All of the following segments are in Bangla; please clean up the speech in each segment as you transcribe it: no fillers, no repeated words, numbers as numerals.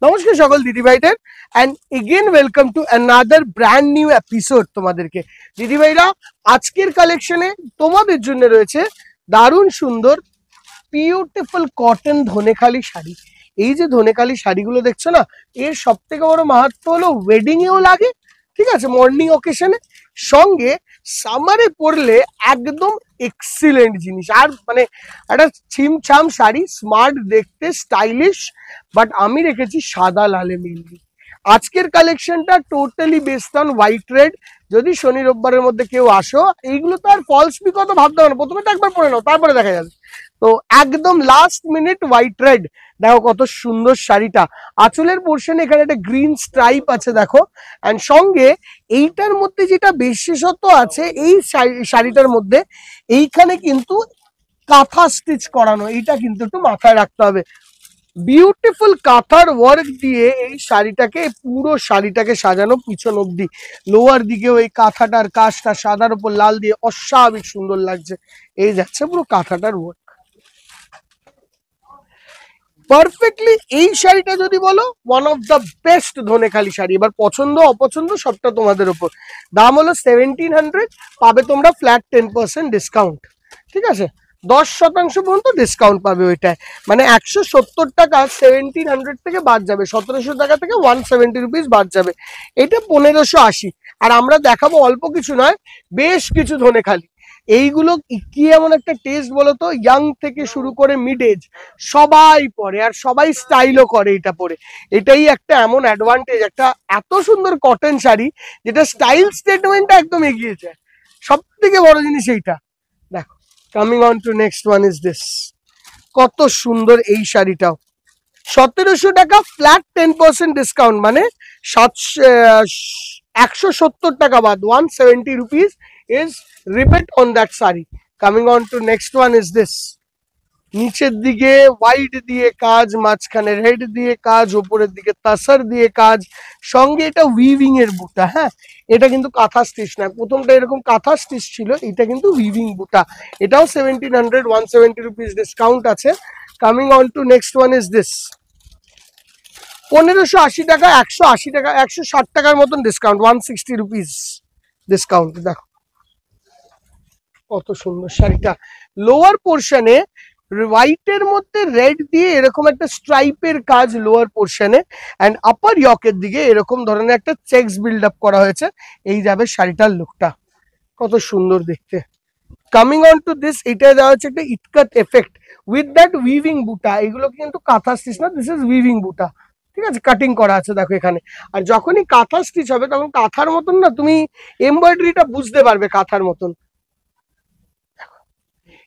নমস্কার সকল দিদিভাইদের and again welcome to another brand new episode. তোমাদেরকে দিদিভাইরা আজকের কালেকশনে তোমাদের জন্য রয়েছে দারুণ সুন্দর বিউটিফুল কটন ধনেখালি শাড়ি। এই যে ধনেখালি শাড়িগুলো দেখছো না, এর সব থেকে বড় মাহাত্ম্য হলো ওয়েডিং এও লাগে, ঠিক আছে, মর্নিং অকেশনে, সঙ্গে সামারে পরলে একদম এক্সিলেন্ট জিনিস। আর মানে একটা ছিমছাম শাড়ি, স্মার্ট দেখতে, স্টাইলিশ, বাট আমি রেখেছি সাদা লালে মেনলি। আজকের কালেকশনটা totally based on white red. যদি শনি রোববারের মধ্যে কেউ আসো, এইগুলো তো আর ফলস পিক তো ভাবতে হবে না, প্রথমে তো একবার পরে নাও, তারপরে দেখা যাবে। তো একদম লাস্ট মিনিট হোয়াইট রেড। দেখো কত সুন্দর শাড়িটা। আঁচলের পোর্শনে এখানে একটা গ্রিন স্ট্রাইপ আছে দেখো, অ্যান্ড সঙ্গে এইটার মধ্যে যেটা বিশেষত্ব আছে এই শাড়িটার মধ্যে, এইখানে কিন্তু কাঁথা স্টিচ করানো, এইটা কিন্তু একটু মাথায় রাখতে হবে। বিউটিফুল কাঁথার ওয়ার্ক দিয়ে এই শাড়িটাকে, পুরো শাড়িটাকে সাজানো পিছন অব্দি। লোয়ার দিকেও এই কাঁথাটার কাজটা সাদার উপর লাল দিয়ে অস্বাভাবিক সুন্দর লাগছে। এই যাচ্ছে পুরো কাঁথাটার ওয়ার্ক পারফেক্টলি। এই শাড়িটা যদি বলো one of the best Dhanekhali sari. এবার পছন্দ অপছন্দ সবটা তোমাদের উপর। দাম হলো 1700, পাবে তোমরা ফ্ল্যাট 10% ডিসকাউন্ট, ঠিক আছে, 10% পর্যন্ত ডিসকাউন্ট পাবে ওইটায়। মানে 170 টাকা 1700 থেকে বাদ যাবে, 1700 টাকা থেকে 170 রুপিস বাদ যাবে। এটা 1580। আর আমরা দেখাবো অল্প কিছু নয়, বেশ কিছু ধনেখালি। এইগুলো কি এমন একটা টেস্ট বলতো, ইয়াং থেকে শুরু করে মিড এজ সবাই পরে, আর সবাই স্টাইলও করে এটা পরে। এটাই একটা এমন অ্যাডভান্টেজ, একটা এত সুন্দর কটন শাড়ি যেটা স্টাইল স্টেটমেন্টটা একদম এগিয়ে যায়। সব থেকে বড় জিনিস এইটা। দেখো, coming on to next one is this. কত সুন্দর এই শাড়িটাও, 1700 টাকা ফ্ল্যাট 10% ডিসকাউন্ট, মানে 170 টাকা বাদ 170 rupees is rebate on that saree. Coming on to next one is this. নিচের দিকে হোয়াইট দিয়ে কাজ, মাঝখানে রেড দিয়ে কাজ, উপরের দিকে তাসার দিয়ে কাজ, সঙ্গে এটা উইভিং এর বুটা। হ্যাঁ, এটা কিন্তু কাঁথা স্টিচ না, প্রথমটা এরকম কাঁথা স্টিচ ছিল, এটা কিন্তু উইভিং বুটা। এটাও 1700, 170 রুপিস ডিসকাউন্ট আছে। Coming on to next one is this. 1580 টাকা, 180 টাকা, 160 টাকার মতন ডিসকাউন্ট, 160 রুপিস ডিসকাউন্ট। দেখো কত সুন্দর শাড়িটা। লোয়ার পোর্শনে হোয়াইটের মধ্যে রেড দিয়ে এরকম একটা স্ট্রাইপের কাজ লোয়ার পোর্শনে, অ্যান্ড আপার ইয়কের দিকে এরকম ধরনের একটা চেকস বিল্ড আপ করা হয়েছে। এই যাবে শাড়িটার লুকটা, কত সুন্দর দেখতে। কামিং অন টু দিস, এটা দেওয়া হচ্ছে একটা ইটকাট এফেক্ট উইথ দ্যাট উইভিং বুটা। এগুলো কিন্তু কাঁথা স্টিচ না, দিস ইজ উইভিং বুটা, ঠিক আছে, কাটিং করা আছে দেখো এখানে। আর যখনই কাঁথা স্টিচ হবে তখন কাঁথার মতন না, তুমি এমব্রয়ডারিটা বুঝতে পারবে কাঁথার মতন।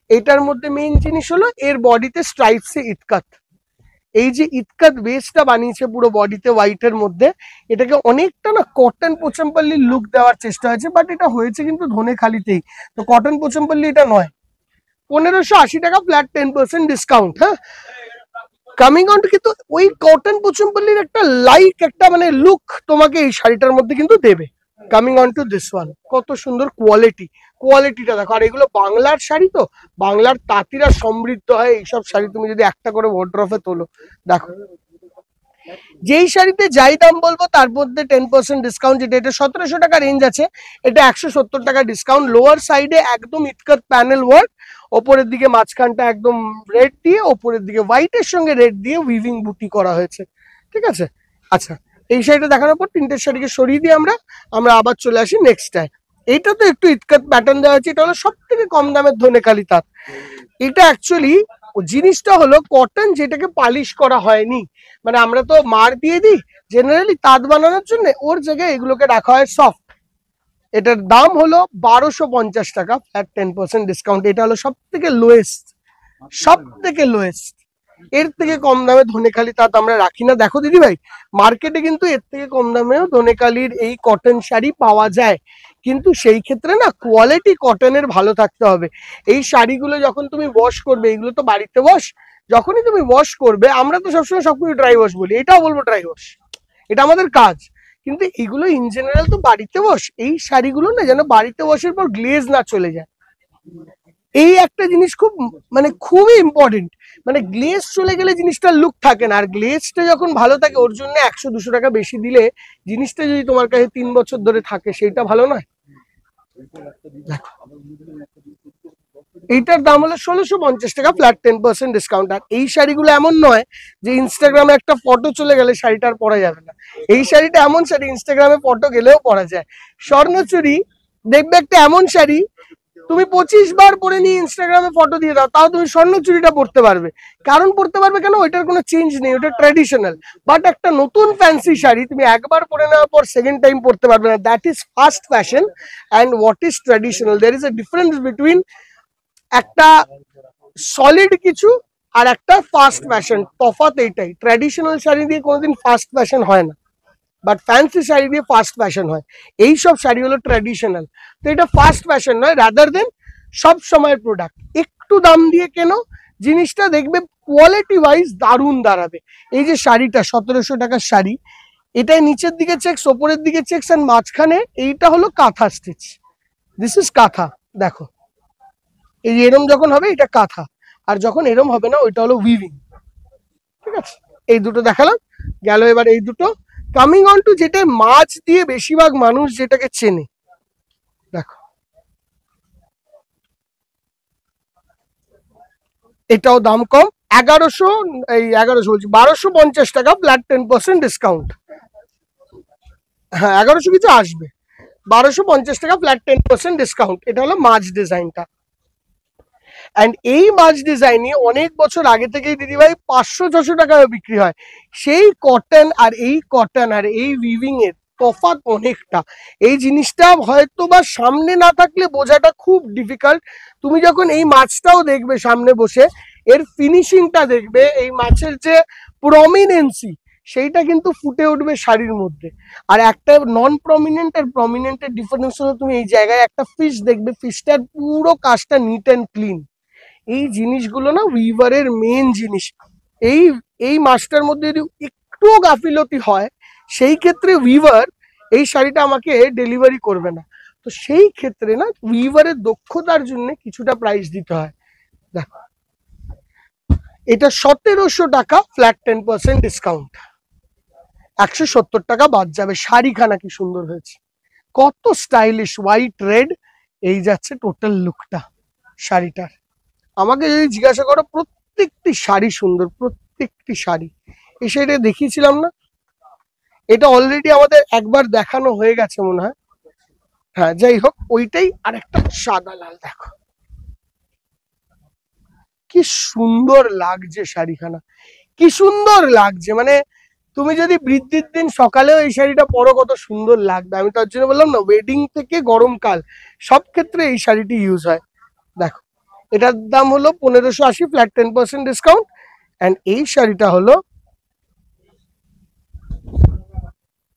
এটার মধ্যে মেইন জিনিস হলো এর বডিতে স্ট্রাইপসে ইটকাট। এই যে ইটকাট বেসটা বানিয়েছে পুরো বডিতে হোয়াইটের মধ্যে, এটাকে অনেকটা না কটন পোচামপল্লির লুক দেওয়ার চেষ্টা হয়েছে, বাট এটা হয়েছে কিন্তু ধনেখালিতেই, তো কটন পোচামপল্লি এটা নয়। 1580 টাকা ফ্ল্যাট 10% ডিসকাউন্ট। হ্যাঁ, কামিং অন টু, কিন্তু ওই কটন পোচামপল্লির একটা লাইক একটা মানে লুক তোমাকে এই শাড়িটার মধ্যে কিন্তু দেবে। Coming on to this one, কত সুন্দর কোয়ালিটিটা দেখো। আর এগুলো বাংলার শাড়ি, তো বাংলার তাঁতিরা সমৃদ্ধ হয় এইসব শাড়ি, তুমি যদি একটা করে ওয়ার্ড্রপে তোলো। দেখো, যেই শাড়িতে যাই দাম বলবো তার মধ্যে 10% ডিসকাউন্ট। যেটা এটা 1700 টাকা রেঞ্জ আছে, এটা 170 টাকা ডিসকাউন্ট। লোয়ার সাইডে একদম ইটকাট প্যানেল ওয়ার্ক, ওপরের দিকে মাঝখানটা একদম রেড দিয়ে, ওপরের দিকে হোয়াইটের সঙ্গে রেড দিয়ে উইভিং বুটি করা হয়েছে, ঠিক আছে। আচ্ছা, এই শাড়িটা দেখানোর পর তিনটের শাড়িকে সরিয়ে দিয়ে আমরা আবার চলে আসি নেক্সটটায়। এইটা তো একটু ইটকাট প্যাটার্ন দেওয়া আছে, এটা হলো সব থেকে কম দামের ধনেখালি তাঁত। এটা অ্যাকচুয়ালি জিনিসটা হলো কটন, যেটাকে পালিশ করা হয়নি। মানে আমরা তো মার দিয়ে দিই জেনারেলি তাঁত বানানোর জন্য, ওর জায়গায় এগুলোকে রাখা হয় সফট। এটার দাম হলো 1250 টাকা ফ্ল্যাট 10% ডিসকাউন্ট। এটা হলো সব থেকে লোয়েস্ট। এর থেকে কম দামে ধনেখালি তাঁত আমরা রাখি না। দেখো দিদি ভাই, মার্কেটে কিন্তু এর থেকে কম দামেও ধনেখালির এই কটন শাড়ি পাওয়া যায়, কিন্তু সেই ক্ষেত্রে না কোয়ালিটি কটনের ভালো থাকতে হবে। এই শাড়িগুলো যখন তুমি ওয়াশ করবে, এগুলো তো বাড়িতে ওয়াশ, যখনই তুমি ওয়াশ করবে, আমরা তো সবসময় সবকিছু ড্রাই ওয়াশ বলি, এটাও বলবো ড্রাই ওয়াশ, এটা আমাদের কাজ, কিন্তু এগুলো ইন জেনারেল তো বাড়িতে ওয়াশ। এই শাড়িগুলো না যেন বাড়িতে ওয়াশের পর গ্লেজ না চলে যায়, এই একটা জিনিস খুব মানে খুবই ইম্পর্টেন্ট, মানে গ্লেজ চলে গেলে জিনিসটার লুক থাকে না, আর গ্লেজটা যখন ভালো থাকে ওর জন্য 100-200 টাকা বেশি দিলে জিনিসটা যদি তোমার কাছে 3 বছর ধরে থাকে সেটা ভালো নয়। দেখো এইটার দাম হলো 1650 টাকা, ফ্ল্যাট 10% ডিসকাউন্ট। আর এই শাড়িগুলো এমন নয় যে ইনস্টাগ্রামে একটা ফটো চলে গেলে শাড়িটা আর পরা যাবে না। এই শাড়িটা এমন শাড়ি ইনস্টাগ্রামে ফটো গেলেও পরা যায়। স্বর্ণচুরি দেখবে একটা এমন শাড়ি তুমি 25 বার পরে নিয়ে ইনস্টাগ্রামে ফটো দিয়ে দাও, তাও তুমি স্বর্ণচুরিটা পরতে পারবে। কারণ পরতে পারবে কেন, ওইটার কোনো চেঞ্জ নেই, ওটা ট্র্যাডিশনাল। বাট একটা নতুন ফ্যান্সি শাড়ি তুমি একবার পরে নেওয়ার পর সেকেন্ড টাইম পরতে পারবে না। That is fast fashion and what is traditional. There is a difference between একটা সলিড কিছু আর একটা ফাস্ট ফ্যাশন। তফাৎ এইটাই, ট্র্যাডিশনাল শাড়ি দিয়ে কোনোদিন ফাস্ট ফ্যাশন হয় না, বাট ফ্যান্সি শাড়ি দিয়ে ফাস্ট ফ্যাশন হয়। এই সব শাড়ি হলো ট্র্যাডিশনাল, তো এটা ফাস্ট ফ্যাশন নয়, রাদার দেন সব সময়ের প্রোডাক্ট। একটু দাম দিয়ে কেন, জিনিসটা দেখবে কোয়ালিটি ওয়াইজ দারুণ দাঁড়াবে। এই যে শাড়িটা 1700 টাকার শাড়ি, এটাই নিচের দিকে চেক্স, ওপরের দিকে চেক্স, আর মাঝখানে এইটা হলো কাঁথা স্টিচ। দিস ইজ কাঁথা। দেখো এই এরম যখন হবে এটা কাঁথা, আর যখন এরম হবে না ওইটা হলো উইভিং। ঠিক আছে, এই দুটো দেখালাম, গেল এবার এই দুটো। কামিং অন টু যেটা মাছ দিয়ে বেশিরভাগ মানুষ যেটাকে চেনে, দেখো এটাও দাম কম, 1100, এই 1100 বলছি 1250 টাকা, ফ্ল্যাট 10% ডিসকাউন্ট। হ্যাঁ 1100 কিছু আসবে, 1250 টাকা, ফ্ল্যাট 10% ডিসকাউন্ট। এটা হলো মাছ ডিজাইনটা। অ্যান্ড এই মাছ ডিজাইনই অনেক বছর আগে থেকেই দিদিভাই 500-600 টাকায় বিক্রি হয়। সেই কটন আর এই উইভিং এর তফাৎ অনেকটা। এই জিনিসটা হয়তো বা সামনে না থাকলে বোঝাটা খুব ডিফিকাল্ট। তুমি যখন এই মাছটাও দেখবে সামনে বসে, এর ফিনিশিংটা দেখবে, এই মাছের যে প্রমিনেন্সি সেইটা কিন্তু ফুটে উঠবে শাড়ির মধ্যে। আর একটা নন প্রমিনেন্ট আর প্রমিনেন্টের ডিফারেন্স হলো, তুমি এই জায়গায় একটা ফিশ দেখবে, ফিশটার পুরো কাজটা নিট অ্যান্ড ক্লিন। এই জিনিসগুলো না উইভারের মেন জিনিস। এই এই মাছটার মধ্যে যদি একটুও গাফিলতি হয়, সেই ক্ষেত্রে উইভার এই শাড়িটা আমাকে ডেলিভারি করবে না। তো সেই ক্ষেত্রে না উইভারের দক্ষতার জন্য কিছুটা প্রাইস দিতে হয়। দেখো এটা 1700 টাকা, ফ্ল্যাট 10% ডিসকাউন্ট, 170 টাকা বাদ যাবে। শাড়িখানা কি সুন্দর হয়েছে, কত স্টাইলিশ, হোয়াইট রেড, এই যাচ্ছে টোটাল লুকটা শাড়িটার। আমাকে যদি জিজ্ঞাসা করো, প্রত্যেকটি শাড়ি সুন্দর, প্রত্যেকটি শাড়ি। এই শাড়িটা দেখিয়েছিলাম না, এটা অলরেডি আমাদের একবার দেখানো হয়ে গেছে মনে হয়। হ্যাঁ যাই হোক, ওইটাই। আর একটা সাদা লাল, দেখো কি সুন্দর লাগছে শাড়িখানা, কি সুন্দর লাগছে। মানে তুমি যদি বৃদ্ধির দিন সকালেও এই শাড়িটা পরো কত সুন্দর লাগবে। আমি তার জন্য বললাম না, ওয়েডিং থেকে গরমকাল সব ক্ষেত্রে এই শাড়িটি ইউজ হয়। দেখো এটার দাম হলো 1580, ফ্ল্যাট 10% ডিসকাউন্ট। অ্যান্ড এই শাড়িটা হলো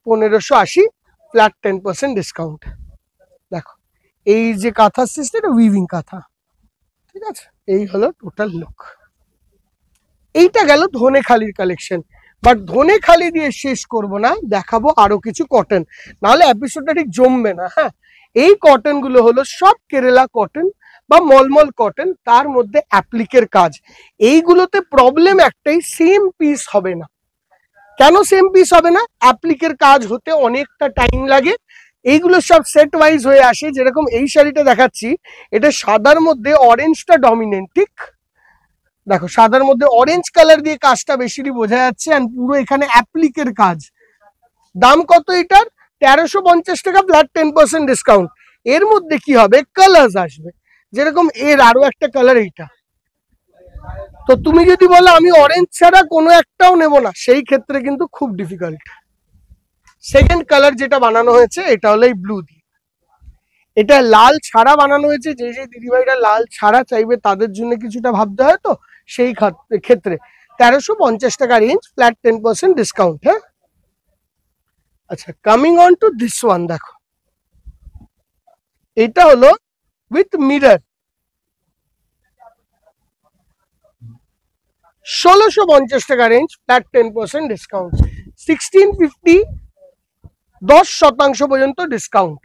1580, ফ্ল্যাট 10% ডিসকাউন্ট। দেখো এই যে কাঁথা সিস্টেম, এটা উইভিং কাঁথা। ঠিক আছে, এই হলো টোটাল লুক। এইটা গেল ধনেখালির কালেকশন। বাট ধনেখালি দিয়ে শেষ করব না, দেখাবো আরো কিছু কটন, নাহলে এপিসোডটা ঠিক জমবে না। হ্যাঁ, এই কটন গুলো হলো সব কেরালা কটন বা মলমল কটন, তার মধ্যে অ্যাপ্লিকের কাজ। এইগুলোতে প্রবলেম একটাই, সেম পিস হবে না। কেন সেম পিস হবে না? অ্যাপ্লিকের কাজ হতে অনেকটা টাইম লাগে। এইগুলো সব সেট ওয়াইজ হয়ে আসে। যেরকম এই শাড়িটা দেখাচ্ছি, এটা সাদার মধ্যে অরেঞ্জটা ডমিনেন্ট। ঠিক দেখো, সাদার মধ্যে অরেঞ্জ কালার দিয়ে কাজটা বেশিরই বোঝা যাচ্ছে, আর পুরো এখানে অ্যাপ্লিকের কাজ। দাম কত এটার? 1350 টাকা, ফ্ল্যাট 10% ডিসকাউন্ট। এর মধ্যে কি হবে, কালার আসবে। যেরকম এর আরো একটা কালার এইটা। তো তুমি যদি বলো আমি অরেঞ্জ ছাড়া কোনো একটাও নেব না, সেই ক্ষেত্রে কিন্তু খুব ডিফিকাল্ট। সেকেন্ড কালার যেটা বানানো হয়েছে এটা হলো এই ব্লু দিয়ে, এটা লাল ছাড়া বানানো হয়েছে। যে যে দিদিভাইরা লাল ছাড়া চাইবে তাদের জন্য কিছুটা ভাবতে হয়, তো সেই ক্ষেত্রে 1350 টাকা রেঞ্জ, ফ্ল্যাট 10% ডিসকাউন্ট। হ্যাঁ আচ্ছা, coming on to this one, দেখো এটা হলো উইথ মিরর, 1650 টাকা রেঞ্জ, ফ্ল্যাট 10% ডিসকাউন্ট, 1650, 10% পর্যন্ত ডিসকাউন্ট।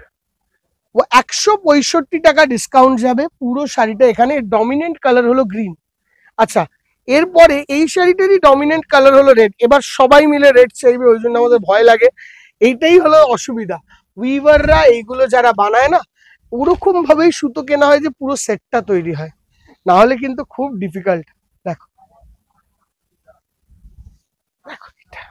ও 165 টাকা ডিসকাউন্ট যাবে পুরো শাড়িটা। এখানে ডমিনেন্ট কালার হলো গ্রিন। আচ্ছা, এরপরে এই শাড়িটারই ডমিনেন্ট কালার হলো রেড। এবার সবাই মিলে রেড চাইবে, ওই জন্য আমাদের ভয় লাগে। এইটাই হলো অসুবিধা। উইভাররা এইগুলো যারা বানায় না, ওরকম ভাবেই সুতো কেনা হয় যে পুরো সেটটা তৈরি হয়, না হলে কিন্তু খুব ডিফিকাল্ট। দেখো দেখো এটা,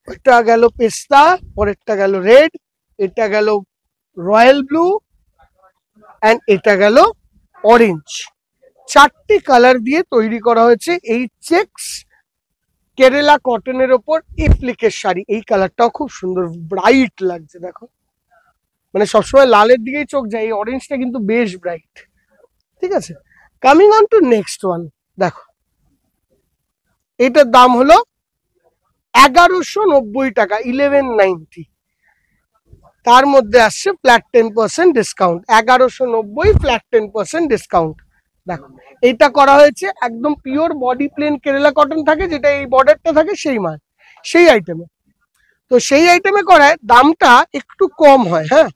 ওইটা গেল পেস্তা, পরেরটা গেল রেড, এটা গেল রয়্যাল ব্লু, অ্যান্ড এটা গেল অরেঞ্জ। 4টি কালার দিয়ে তৈরি করা হয়েছে এই চেকস কেরালা কটনের ওপর এপ্লিকের শাড়ি। এই কালারটাও খুব সুন্দর, ব্রাইট লাগছে দেখো, মানে সবসময় লালের দিকেই চোখ যায়, এই অরেঞ্জটা কিন্তু বেশ ব্রাইট। ঠিক আছে, coming on to next one. দেখো এটার দাম হলো 1190 টাকা, 1190। তার মধ্যে আসছে ফ্ল্যাট 10% ডিসকাউন্ট, 1190 ফ্ল্যাট 10% ডিসকাউন্ট। দেখো এটা করা হয়েছে একদম pure body plain Kerala cotton থাকে, যেটা এই বর্ডারটা থাকে সেই মাল, সেই আইটেমে। তো সেই আইটেমে করায় দামটা একটু কম হয়। হ্যাঁ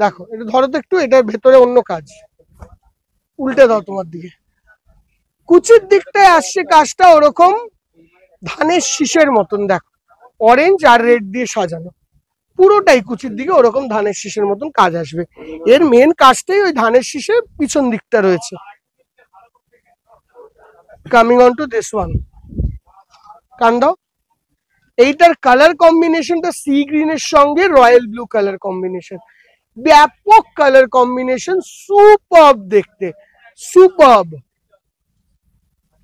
দেখো এটা ধরো তো একটু, এটার ভেতরে অন্য কাজ, উল্টে দাও তোমার দিকে। কুচির দিকটায় আসছে কাজটা ওরকম ধানের শীষের মতন, দেখো অরেঞ্জ আর রেড দিয়ে সাজানো, পুরোটাই কুচির দিকে ওরকম ধানের শীষের মতন কাজ আসবে। এর মেন কাজটাই ওই ধানের শীষের পিছন দিকটা রয়েছে। Coming on to this one, কান্ড এইটার কালার কম্বিনেশনটা সি গ্রিনের সঙ্গে রয়্যাল ব্লু কালার কম্বিনেশন, ব্যাপক কালার কম্বিনেশন, সুপারব দেখতে, superb.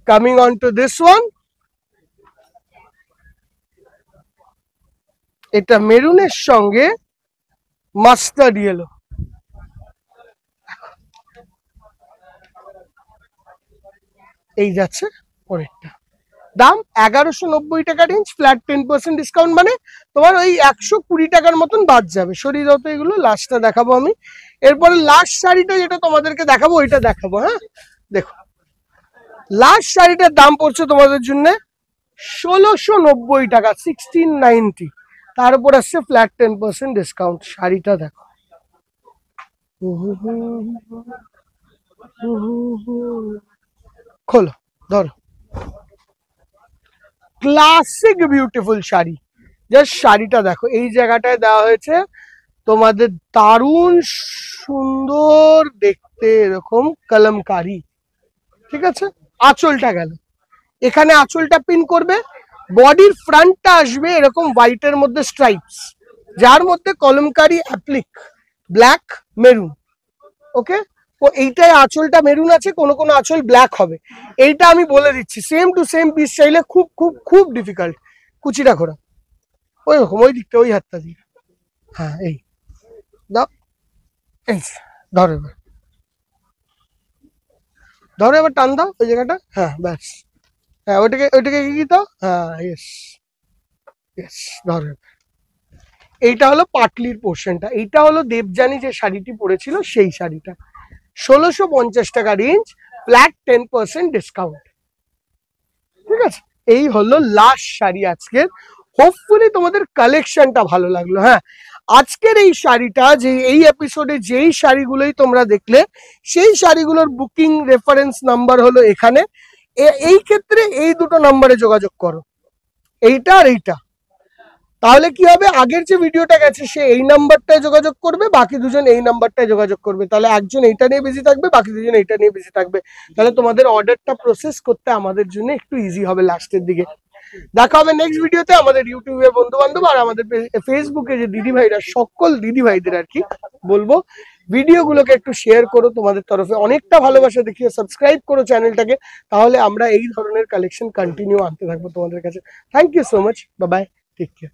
Coming on to this one, এটা মেরুনের সঙ্গে মাস্টার্ড ইয়েলো। এই যাচ্ছে পরেরটা, দাম 1190 টাকা রেঞ্জ, ফ্ল্যাট 10% ডিসকাউন্ট, মানে তোমার ওই 120 টাকার মতন বাদ যাবে। শরীর হতো এগুলো, লাস্টটা দেখাবো আমি। এরপরে লাস্ট শাড়িটা যেটা তোমাদেরকে দেখাবো ওইটা দেখাবো। হ্যাঁ দেখো লাস্ট শাড়িটার দাম পড়ছে তোমাদের জন্য 1690 টাকা, 1690। তার উপর আসছে ফ্ল্যাট 10% ডিসকাউন্ট। শাড়িটা দেখো, খোলো ধরো, ক্লাসিক বিউটিফুল শাড়ি। জাস্ট শাড়িটা দেখো, এই জায়গাটায় দেওয়া হয়েছে তোমাদের দারুণ সুন্দর দেখতে এরকম কলমকারি। ঠিক আছে, আঁচলটা গেল, এখানে আঁচলটা পিন করবে, বডির ফ্রন্টটা আসবে এরকম হোয়াইটের মধ্যে স্ট্রাইপস, যার মধ্যে কলমকারি অ্যাপ্লিক, ব্ল্যাক মেরুন। ওকে, তো এইটাই আঁচলটা মেরুন আছে, কোনো কোনো আঁচল ব্ল্যাক হবে। এইটা আমি বলে দিচ্ছি, সেম টু সেম পিস চাইলে খুব খুব খুব ডিফিকাল্ট। কুচিটা ঘোরা ওই রকম, ওই দিকটা, ওই হাতটা দিয়ে, হ্যাঁ এই দাও, এই ধরো এবার, ধরো এবার টান দাও ওই জায়গাটা, হ্যাঁ ব্যাস, হ্যাঁ ওইটাকে ওইটাকে কি দাও, হ্যাঁ ইয়েস ইয়েস, ধরো। এইটা হলো পাটলির পোর্শনটা, এইটা হলো দেবযানী যে শাড়িটি পরেছিল সেই শাড়িটা, 1650 টাকা রেঞ্জ, ফ্ল্যাট 10% ডিসকাউন্ট। ঠিক আছে, এই হলো লাস্ট শাড়ি আজকের। হোপফুলি তোমাদের কালেকশনটা ভালো লাগলো। হ্যাঁ আজকের এই শাড়িটা, যে এই এপিসোডে যেই শাড়িগুলোই তোমরা দেখলে, সেই শাড়িগুলোর বুকিং রেফারেন্স নাম্বার হলো এখানে। এই ক্ষেত্রে এই দুটো নাম্বারে যোগাযোগ করো, এইটা আর এইটা। তাহলে কি হবে, আগের যে ভিডিওটা গেছে সে এই নাম্বারটায় যোগাযোগ করবে, বাকি দুজন এই নাম্বারটায় যোগাযোগ করবে। তাহলে একজন এইটা নিয়ে বিজি থাকবে, বাকি দুজন এইটা নিয়ে বিজি থাকবে। তাহলে তোমাদের অর্ডারটা প্রসেস করতে আমাদের জন্য একটু ইজি হবে লাস্টের দিকে। দেখা হবে নেক্সট ভিডিওতে। আমাদের ইউটিউবের বন্ধু বান্ধব আর আমাদের ফেসবুকে যে দিদি ভাইরা, সকল দিদি ভাইদের আর কি বলবো, ভিডিওগুলোকে একটু শেয়ার করো, তোমাদের তরফে অনেকটা ভালোবাসা দেখিয়ে সাবস্ক্রাইব করো চ্যানেলটাকে। তাহলে আমরা এই ধরনের কালেকশন কন্টিনিউ আনতে থাকবো তোমাদের কাছে। Thank you so much, bye bye, take care.